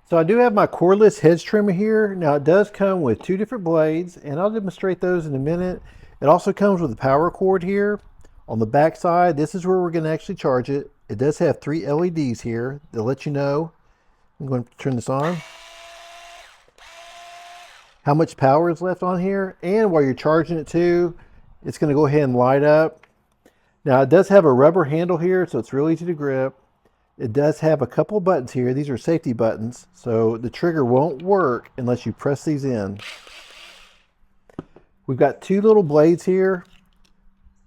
So I do have my cordless hedge trimmer here. Now it does come with two different blades, and I'll demonstrate those in a minute. It also comes with a power cord here. On the back side, this is where we're going to actually charge it. It does have 3 LEDs here. They'll let you know. I'm going to turn this on. How much power is left on here, and while you're charging it too, it's going to go ahead and light up. Now it does have a rubber handle here, so it's really easy to grip. It does have a couple buttons here. These are safety buttons, so the trigger won't work unless you press these in. We've got 2 little blades here,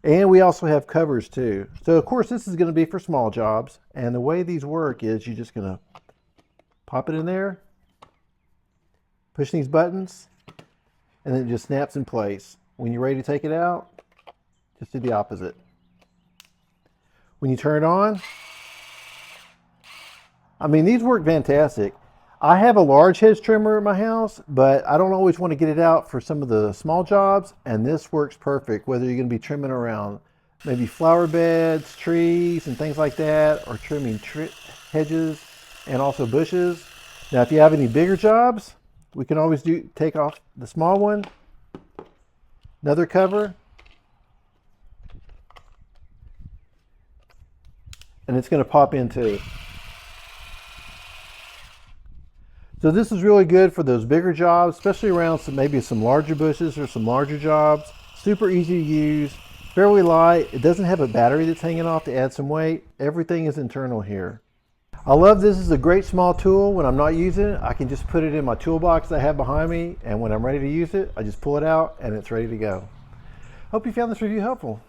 and we also have covers too. So of course this is going to be for small jobs, and the way these work is you're just going to pop it in there, push these buttons, and then it just snaps in place. When you're ready to take it out, just do the opposite. When you turn it on, I mean, these work fantastic. I have a large hedge trimmer at my house, but I don't always want to get it out for some of the small jobs, and this works perfect, whether you're going to be trimming around maybe flower beds, trees, and things like that, or trimming hedges and also bushes. Now, if you have any bigger jobs, we can always take off the small one, another cover, and it's going to pop in too. So this is really good for those bigger jobs, especially around maybe some larger bushes or some larger jobs. Super easy to use, fairly light. It doesn't have a battery that's hanging off to add some weight. Everything is internal here. I love this. Is a great small tool. When I'm not using it, I can just put it in my toolbox that I have behind me, and when I'm ready to use it, I just pull it out and it's ready to go. Hope you found this review helpful.